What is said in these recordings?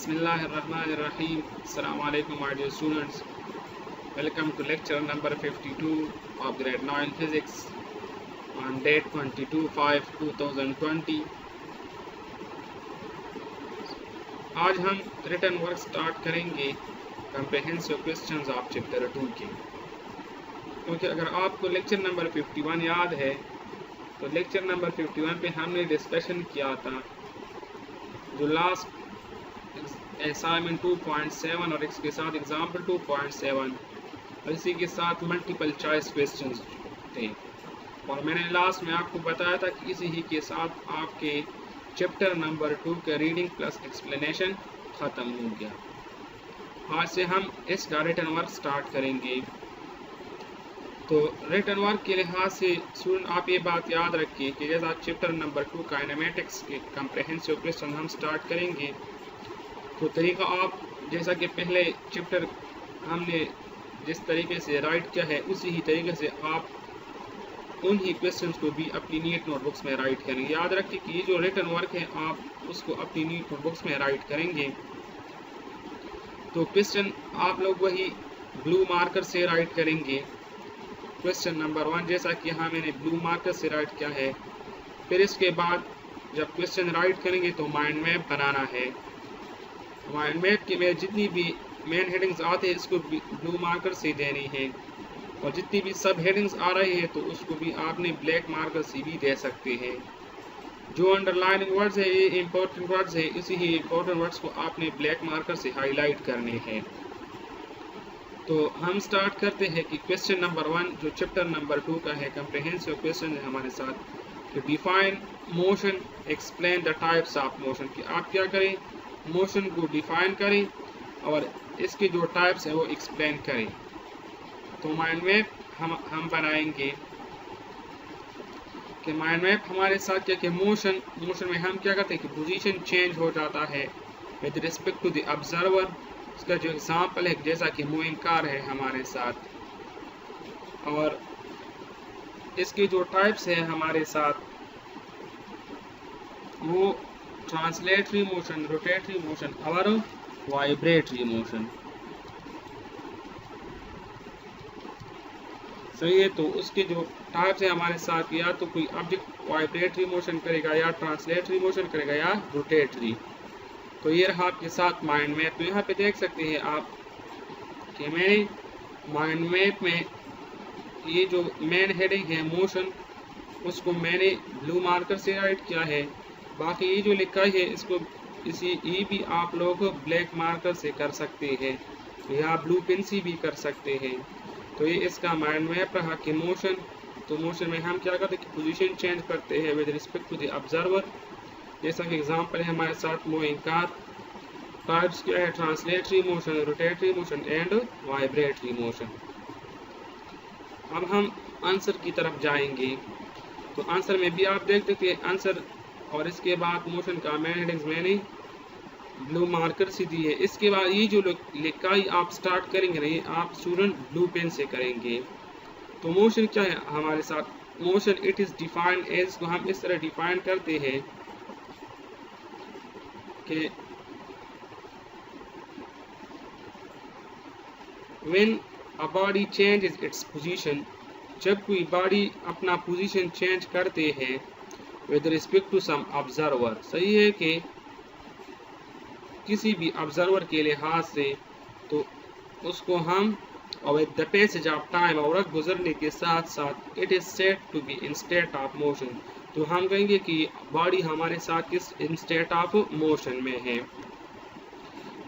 Bismillahirrahmanirrahim. Assalamu alaikum my dear students. Welcome to lecture number 52 of grade 9 physics on date 22/5/2020. आज हम written work start करेंगे comprehensive questions of chapter 2 के, क्योंकि अगर आपको lecture number 51 याद है तो लेक्चर नंबर 51 पे हमने डिस्कशन किया था जो लास्ट असाइनमेंट 2.7 और इसके साथ एग्जाम्पल 2.7 और इसी के साथ मल्टीपल चॉइस क्वेश्चंस थे। और मैंने लास्ट में आपको बताया था कि इसी ही के साथ आपके चैप्टर नंबर 2 का रीडिंग प्लस एक्सप्लेनेशन ख़त्म हो गया। आज से हम इसका रिटन वर्क स्टार्ट करेंगे। तो रिटन वर्क के लिहाज से स्टूडेंट आप ये बात याद रखिए कि जैसा चैप्टर नंबर 2 काइनेमेटिक्स के कम्प्रहेंसिव क्वेश्चन हम स्टार्ट करेंगे तो तरीका आप जैसा कि पहले चैप्टर हमने जिस तरीके से राइट किया है उसी ही तरीके से आप उन ही क्वेश्चंस को भी अपनी नीट नोटबुक्स में राइट करेंगे। याद रखिए कि ये जो रिटन वर्क है आप उसको अपनी नीट नोटबुक्स में राइट करेंगे। तो क्वेश्चन आप लोग वही ब्लू मार्कर से राइट करेंगे। क्वेश्चन नंबर 1 जैसा कि यहाँ मैंने ब्लू मार्कर से राइट किया है। फिर इसके बाद जब क्वेश्चन राइट करेंगे तो माइंड मैप बनाना है। माइंड मैप के में जितनी भी मेन हेडिंग्स आते हैं इसको ब्लू मार्कर से देनी है और जितनी भी सब हेडिंग्स आ रही है तो उसको भी आपने ब्लैक मार्कर से भी दे सकते हैं। जो अंडरलाइनिंग वर्ड्स है ये इंपॉर्टेंट वर्ड्स है, इसी ही इंपॉर्टेंट वर्ड्स को आपने ब्लैक मार्कर से हाईलाइट करने हैं। तो हम स्टार्ट करते हैं कि क्वेश्चन नंबर 1 जो चैप्टर नंबर 2 का है कम्प्रहेंसिव क्वेश्चन है हमारे साथ कि define motion explain the types of motion. कि आप क्या करें, मोशन को डिफाइन करें और इसके जो टाइप्स हैं वो एक्सप्लेन करें। तो माइंड मैप हम बनाएंगे कि माइंड मैप हमारे साथ क्या कि मोशन में हम क्या करते हैं कि पोजीशन चेंज हो जाता है with respect to the observer. इसका जो एग्जांपल है जैसा कि मूविंग कार है हमारे साथ, और इसके जो टाइप्स हैं हमारे साथ वो ट्रांसलेटरी मोशन, रोटेटरी मोशन और वाइब्रेटरी मोशन। सही है। तो उसके जो टाइप्स है हमारे साथ या तो कोई ऑब्जेक्ट वाइब्रेटरी मोशन करेगा या ट्रांसलेटरी मोशन करेगा या रोटेटरी। तो ये रहा आपके साथ माइंड मैप। तो यहाँ पे देख सकते हैं आप कि मैंने माइंड मैप में ये जो मेन हेडिंग है मोशन उसको मैंने ब्लू मार्कर से राइट किया है। बाकी ये जो लिखा है इसको ये भी आप लोग ब्लैक मार्कर से कर सकते हैं या ब्लू पेन से भी कर सकते हैं। तो ये इसका माइंड मैप रहा कि मोशन, तो मोशन में हम क्या करते हैं कि पोजीशन चेंज करते हैं with respect to the observer. जैसा कि एग्जांपल है हमारे साथ मूविंग कार। टाइप्स क्या है, translatory motion, rotatory motion and vibratory motion. अब हम आंसर की तरफ जाएंगे। तो आंसर में भी आप देख सकते हैं आंसर और इसके बाद मोशन का मेन हेडिंग्स मैंने ब्लू मार्कर से दी है। इसके बाद ये जो लिखाई आप स्टार्ट करेंगे ना ये आप स्टूडेंट ब्लू पेन से करेंगे। तो मोशन क्या है हमारे साथ, motion it is defined as को हम इस तरह डिफाइन करते हैं कि when a body changes its position, जब कोई बॉडी अपना पोजीशन चेंज करते हैं with respect to some observer. सही है कि किसी भी ऑब्जर्वर के लिहाज से तो उसको हम और with the passage of time और वक्त गुजरने के साथ साथ it is said to be in state of motion. तो हम कहेंगे कि बॉडी हमारे साथ किस इन स्टेट ऑफ मोशन में है।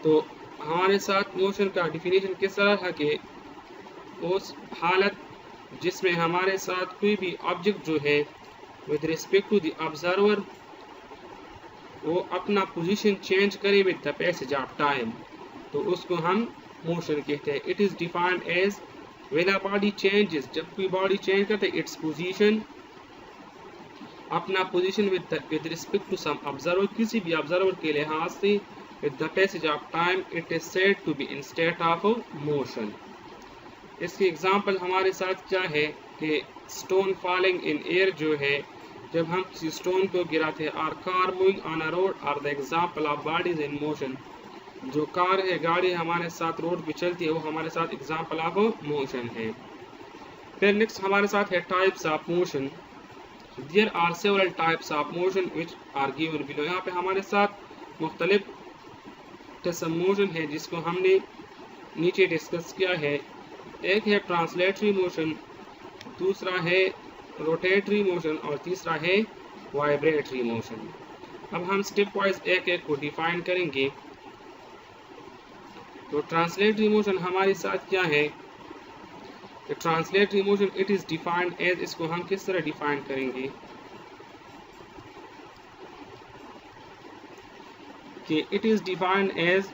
तो हमारे साथ मोशन का डिफिनेशन किस तरह है कि उस हालत जिसमें हमारे साथ कोई भी ऑब्जेक्ट जो है with respect to the observer वो अपना पोजीशन चेंज करे with the passage of time, तो उसको हम मोशन कहते हैं। It is defined as when a body changes, जब कोई बॉडी चेंज करते है इट्स पोजीशन, अपना position with respect to some observer, किसी भी ऑब्जर्वर के लिहाज से with the passage of time it is said to be in state of motion. इसकी एग्जांपल हमारे साथ क्या है कि स्टोन फॉलिंग इन एयर जो है जब हम किसी स्टोन को गिराते हैं, or car moving on a road or the example of bodies in motion. जो कार है, गाड़ी हमारे साथ रोड पे चलती है, वो हमारे साथ एग्जाम्पल ऑफ मोशन है। फिर नेक्स्ट हमारे साथ है types of motion. There are several types of motion which are given below. यहाँ पे हमारे साथ मुख्तलिफ किस्म मोशन है जिसको हमने नीचे डिस्कस किया है। एक है ट्रांसलेटरी मोशन, दूसरा है रोटेटरी मोशन और तीसरा है वाइब्रेटरी मोशन। अब हम स्टेप वाइज एक एक को डिफाइन करेंगे। तो ट्रांसलेटरी मोशन हमारे साथ क्या है? Translatory motion it is defined as, इसको हम किस तरह डिफाइन करेंगे कि it is defined as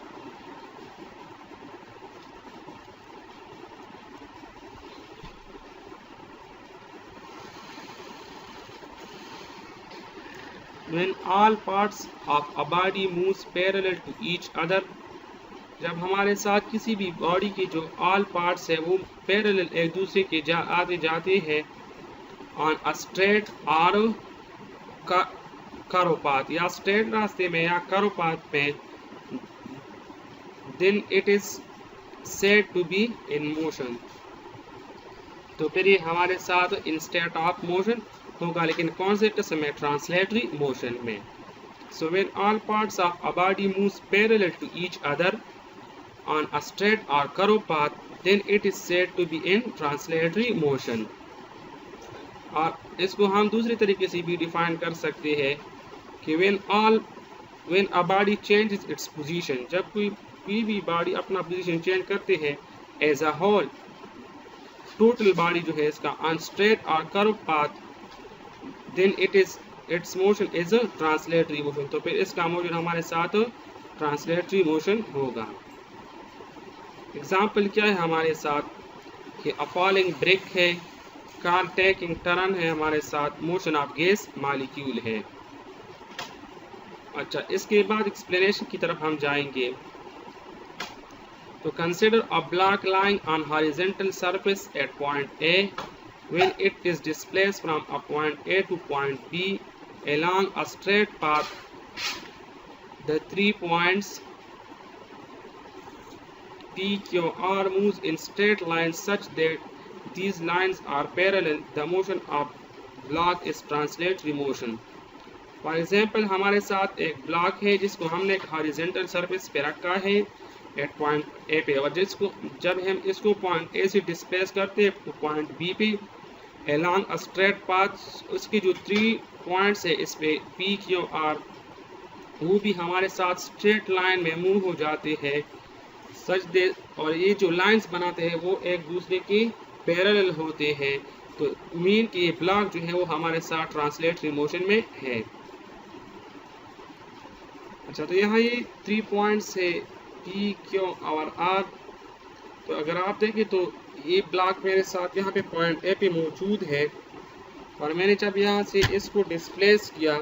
when all parts of a body moves parallel to each other। जब हमारे साथ किसी भी बॉडी के जो ऑल पार्ट्स है वो पैरेलल एक दूसरे के आते जाते हैं ऑन अ स्ट्रेट और कर्व पाथ, या स्ट्रेट रास्ते में या कर्व पाथ में, then it is said to be in motion. तो फिर ये हमारे साथ इन स्टेट ऑफ मोशन होगा, लेकिन कौन से किस्म में? ट्रांसलेटरी मोशन में। So when all parts of a body moves parallel to each other on a straight or curved path, then it is said to be in translatory motion। और इसको हम दूसरे तरीके से भी डिफाइन कर सकते हैं कि when a body changes its position, जब कोई भी बॉडी अपना पोजीशन चेंज करते हैं as a whole, total body जो है इसका on straight or curved path, then its motion is a translatory motion। तो फिर इसका मोशन हमारे साथ ट्रांसलेटरी मोशन होगा। एग्जाम्पल क्या है हमारे साथ कि अ फॉलिंग ब्रेक है, कार टेकिंग टर्न है, हमारे साथ मोशन ऑफ गैस मॉलिक्यूल है। अच्छा, इसके बाद एक्सप्लेनेशन की तरफ हम जाएंगे। तो consider a block lying on horizontal surface at point A when it is displaced from a point A to point B along a straight path। The 3 points P, Q, R moves in straight lines such that these lines are parallel। The motion of block is translatory motion। For example, हमारे साथ एक block है जिसको हमने एक horizontal surface पे रखा है एट पॉइंट ए पे, और जिसको जब हम इसको पॉइंट ए से डिस्प्लेस करते हैं तो पॉइंट बी पे along a straight path, उसके जो 3 पॉइंट्स है इस पे P, Q, R, वो भी हमारे साथ स्ट्रेट लाइन में मूव हो जाते हैं सच दे, और ये जो लाइंस बनाते हैं वो एक दूसरे के पैरेलल होते हैं। तो मीन कि ये ब्लॉक जो है वो हमारे साथ ट्रांसलेटरी मोशन में है। अच्छा, तो यहाँ ये 3 पॉइंट्स है P, Q और R। तो अगर आप देखें तो ये ब्लॉक मेरे साथ यहाँ पे पॉइंट ए पे मौजूद है, और मैंने जब यहाँ से इसको डिस्प्लेस किया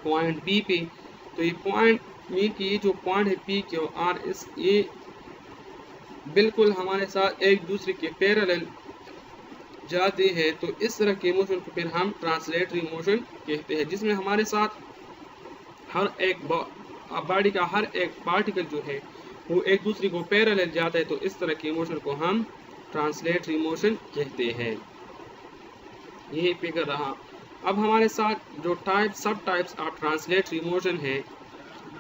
पॉइंट बी पे, तो ये पॉइंट मीन कि ये जो पॉइंट है P, Q, R, ये बिल्कुल हमारे साथ एक दूसरे के पैरेलल जाते हैं। तो इस तरह के मोशन को फिर हम ट्रांसलेटरी मोशन कहते हैं, जिसमें हमारे साथ हर एक बॉडी का हर एक पार्टिकल जो है वो एक दूसरे को पैरेलल जाता है। तो इस तरह के मोशन को हम ट्रांसलेटरी मोशन कहते हैं। ये फिगर रहा। अब हमारे साथ जो सब टाइप्स ऑफ ट्रांसलेटरी मोशन है,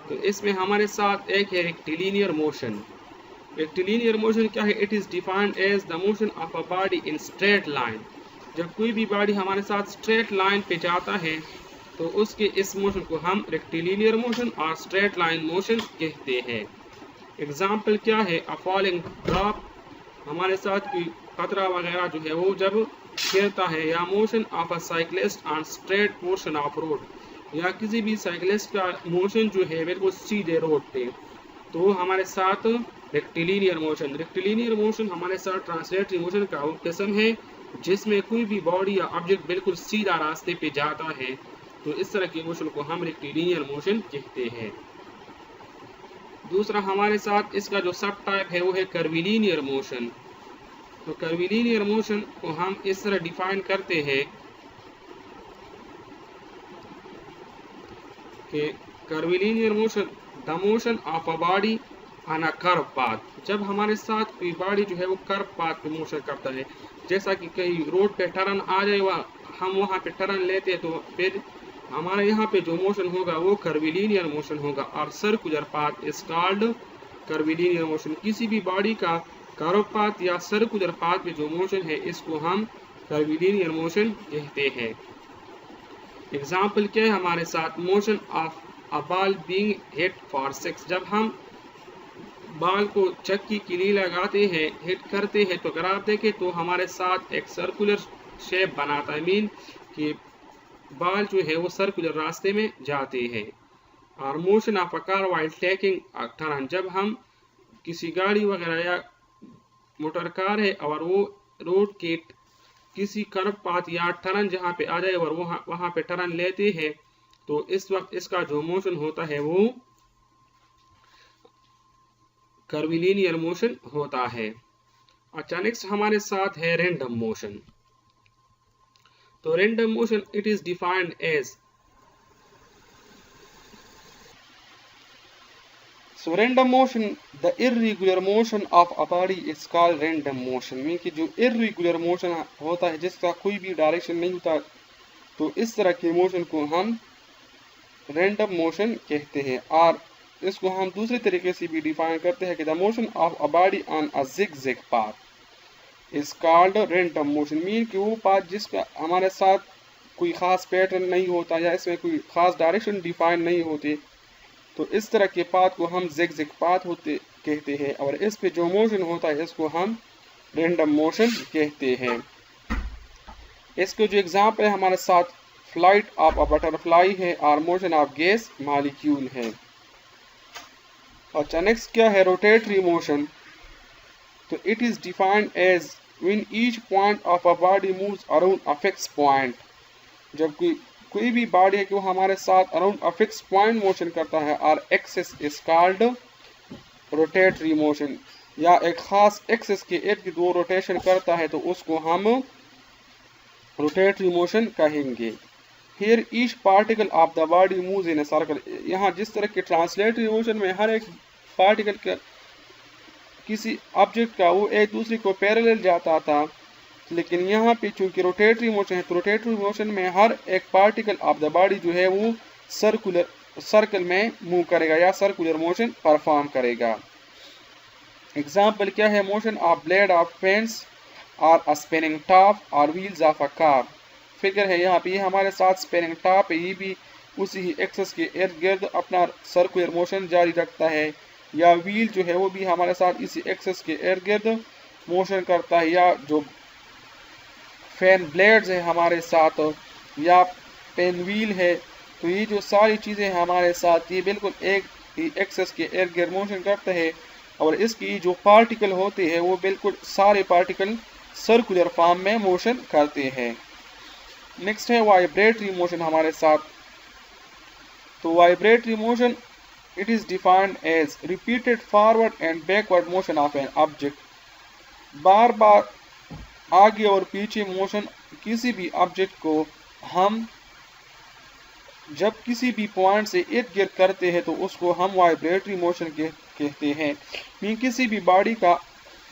तो इसमें हमारे साथ एक है रेक्टिलिनियर मोशन। रेक्टिलिनियर मोशन क्या है? It is defined as the motion of a body in straight line. जब कोई भी बॉडी हमारे साथ स्ट्रेट लाइन पे जाता है तो उसके इस मोशन को हम रेक्टिलिनियर मोशन और स्ट्रेट लाइन मोशन कहते हैं। एग्जाम्पल क्या है? अ फॉलिंग ड्रॉप, हमारे साथ कोई कतरा वगैरह जो है वो जब गिरता है, या motion of a cyclist on straight portion of road, या किसी भी साइक्लिस्ट का मोशन जो है बिल्कुल सीधे रोड पे, तो हमारे साथ रेक्टिलिनियर मोशन। रेक्टिलिनियर मोशन हमारे साथ ट्रांसलेटरी मोशन का वो किस्म है जिसमें कोई भी बॉडी या ऑब्जेक्ट बिल्कुल सीधा रास्ते पे जाता है। तो इस तरह के मोशन को हम रेक्टिलिनियर मोशन कहते हैं। दूसरा हमारे साथ इसका जो सब टाइप है वो है कर्विलिनियर मोशन। तो कर्विलिनियर मोशन को हम इस तरह डिफाइन करते हैं कि curvilinear motion the motion of a body on a curve path, जब हमारे साथ कोई बॉडी जो है वो कर्व पाथ पे मोशन करता है, जैसा कि कहीं रोड पे टर्न आ जाए, हम वहाँ पे टर्न लेते हैं, तो फिर हमारे यहाँ पे जो मोशन होगा वो कर्विलिनियर मोशन होगा। और circular path is called curvilinear motion. किसी भी बॉडी का कर्व पाथ या सर्कुलर पाथ में जो मोशन है इसको हम कर्विलिनियर मोशन कहते हैं। एग्जाम्पल क्या है हमारे साथ, motion of a ball being hit for 6, जब हम बॉल को चक्की के लिए लगाते हैं, हिट करते हैं, तो अगर आप देखें तो हमारे साथ एक सर्कुलर शेप बनाता है, मीन कि बॉल जो है वो सर्कुलर रास्ते में जाते हैं। और motion of a car while taking a turn, जब हम किसी गाड़ी वगैरह या मोटर कार है और वो रोड के किसी कर्व पाथ या टर्न जहाँ पे आ जाए और वहाँ पे टर्न लेते हैं, तो इस वक्त इसका जो मोशन होता है वो कर्विलिनियर मोशन होता है। अच्छा, नेक्स्ट हमारे साथ है रैंडम मोशन। तो random motion it is defined as, so random motion, the irregular motion of a body is called random motion। Mean कि जो irregular motion होता है जिसका कोई भी डायरेक्शन नहीं होता, तो इस तरह के मोशन को हम random motion कहते हैं। और इसको हम दूसरे तरीके से भी डिफाइन करते हैं कि the motion of a body on a zigzag path is called random motion। Mean कि वो पाथ जिसका हमारे साथ कोई ख़ास पैटर्न नहीं होता या इसमें कोई ख़ास डायरेक्शन डिफाइन नहीं होती, तो इस तरह के पाथ को हम zigzag पाथ होते कहते हैं। और इस पे जो मोशन होता है इसको हम रैंडम मोशन कहते हैं। इसके जो एग्जाम्पल है हमारे साथ, फ्लाइट ऑफ अ बटरफ्लाई है और मोशन ऑफ गैस मॉलिक्यूल है। अच्छा, नेक्स्ट क्या है, रोटेटरी मोशन। तो it is defined as when each point of a body moves around a fix point, जब कोई भी बॉडी है कि वो हमारे साथ around a fix point motion करता है, और axis is called rotatory motion, या एक खास एक्सिस के इर्द गिर्द वो रोटेशन करता है तो उसको हम रोटेटरी मोशन कहेंगे। Hear each particle of the body moves in a circle, यहाँ जिस तरह के ट्रांसलेटरी मोशन में हर एक पार्टिकल का किसी ऑब्जेक्ट का वो एक दूसरे को पैरेलल जाता था, लेकिन यहाँ पे चूंकि रोटेटरी मोशन है तो रोटेटरी मोशन में हर एक पार्टिकल ऑफ द बॉडी जो है वो सर्कल में मूव करेगा या सर्कुलर मोशन परफॉर्म करेगा। एग्जाम्पल क्या है, motion of blade of fans और अ स्पिनिंग टॉप और wheels of a car. Figure है यहाँ पे, ये हमारे साथ स्पिनिंग टॉप है, ये भी उसी ही एक्सेस के इर्द गिर्द अपना सर्कुलर मोशन जारी रखता है, या व्हील जो है वो भी हमारे साथ इसी एक्सेस के इर्द गिर्द मोशन करता है, या जो फैन ब्लेड्स है हमारे साथ, या पेन व्हील है, तो ये जो सारी चीज़ें हमारे साथ ये बिल्कुल एक ही एक्सेस के इर्द गिर्द मोशन करते हैं। और इसकी जो पार्टिकल होते हैं वो बिल्कुल सारे पार्टिकल सर्कुलर फॉर्म में मोशन करते हैं। नेक्स्ट है वाइब्रेटरी मोशन हमारे साथ। तो vibratory motion it is defined as repeated forward and backward motion of an object, बार बार आगे और पीछे मोशन किसी भी ऑब्जेक्ट को हम जब किसी भी पॉइंट से इर्द गिर्द करते हैं तो उसको हम वाइब्रेटरी मोशन कहते हैं। मीन किसी भी बॉडी का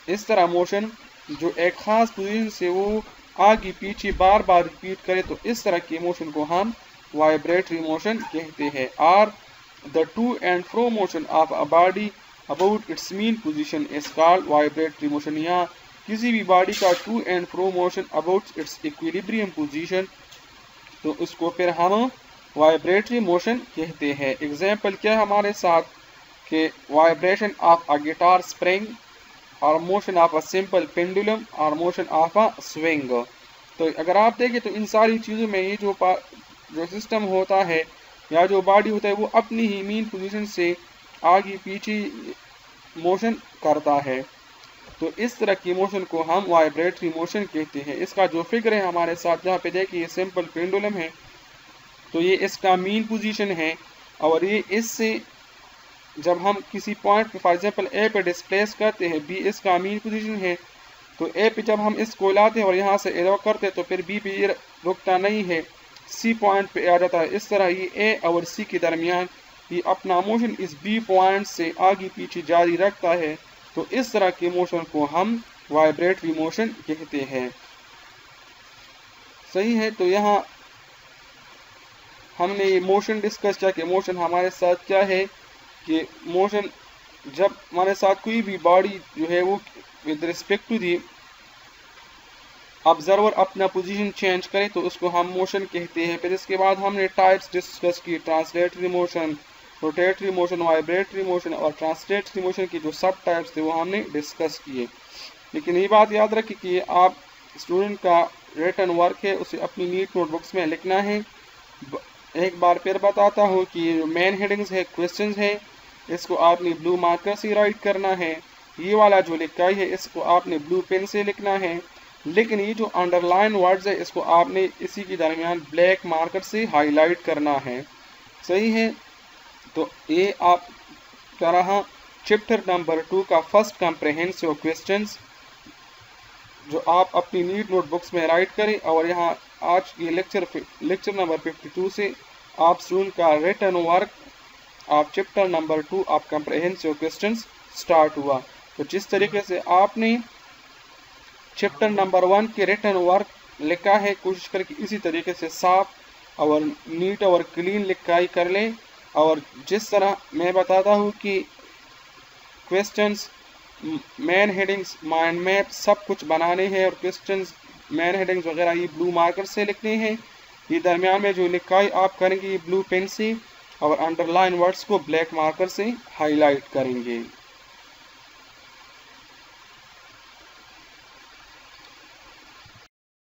इस तरह मोशन जो एक खास पोजीशन से वो आगे पीछे बार बार रिपीट करे, तो इस तरह के मोशन को हम वाइब्रेटरी मोशन कहते हैं। और the to and fro motion of a body about its mean position is called vibratory motion. यहाँ किसी भी बॉडी का to and fro motion about its equilibrium position, तो उसको फिर हम वाइब्रेटरी मोशन कहते हैं। एग्जाम्पल क्या है हमारे साथ कि vibration of a guitar spring और motion of a simple pendulum और मोशन ऑफ अ स्विंग। तो अगर आप देखें तो इन सारी चीज़ों में ये जो सिस्टम होता है या जो बॉडी होता है वो अपनी ही मीन पोजीशन से आगे पीछे मोशन करता है, तो इस तरह की मोशन को हम वाइब्रेटरी मोशन कहते हैं। इसका जो फिगर है हमारे साथ जहाँ पे देखिए ये सिंपल पेंडुलम है, तो ये इसका मीन पोजीशन है, और ये इससे जब हम किसी पॉइंट पे फॉर एग्जांपल ए पे डिस्प्लेस करते हैं, बी इसका मीन पोजीशन है, तो ए पे जब हम इसको लाते हैं और यहाँ से एरो करते हैं तो फिर बी पे ये रुकता नहीं है, सी पॉइंट पे आ जाता है। इस तरह ये ए और सी के दरमियान कि अपना मोशन इस बी पॉइंट से आगे पीछे जारी रखता है, तो इस तरह के मोशन को हम वाइब्रेटरी मोशन कहते हैं। सही है, तो यहाँ हमने ये मोशन डिस्कस किया कि मोशन हमारे साथ क्या है, कि मोशन जब हमारे साथ कोई भी बॉडी जो है वो with respect to the observer अपना पोजीशन चेंज करे तो उसको हम मोशन कहते हैं। फिर इसके बाद हमने टाइप्स डिस्कस की, translatory motion, rotatory motion, vibratory motion और ट्रांसलेटरी मोशन की जो सब टाइप्स थे वो हमने डिस्कस किए। लेकिन ये बात याद रखें कि आप स्टूडेंट का रिटन वर्क है उसे अपनी नीट नोटबुक्स में लिखना है। एक बार फिर बताता हूँ कि ये जो मेन हेडिंग्स है, क्वेश्चंस है, इसको आपने ब्लू मार्कर से राइट करना है। ये वाला जो लिखा है इसको आपने ब्लू पेन से लिखना है, लेकिन ये जो अंडरलाइन वर्ड्स है इसको आपने इसी के दरमियान ब्लैक मार्कर से हाईलाइट करना है। सही है, तो ये आप तरह चैप्टर नंबर 2 का फर्स्ट कॉम्प्रिहेंसिव क्वेश्चंस जो आप अपनी नीट नोटबुक्स में राइट करें। और यहाँ आज के लेक्चर नंबर 52 से आप स्टूडेंट का रिटन वर्क आप चैप्टर नंबर 2 आप कॉम्प्रिहेंसिव क्वेश्चंस स्टार्ट हुआ। तो जिस तरीके से आपने चैप्टर नंबर 1 के रिटन वर्क लिखा है, कोशिश करके इसी तरीके से साफ और नीट और क्लीन लिखाई कर लें। और जिस तरह मैं बताता हूँ कि questions, main headings, mind map सब कुछ बनाने हैं और क्वेश्चंस, मेन हेडिंग्स वगैरह ये ब्लू मार्कर से लिखने हैं। ये दरमियान में जो लिखाई आप करेंगे ये ब्लू पेन से, और अंडरलाइन वर्ड्स को ब्लैक मार्कर से हाईलाइट करेंगे।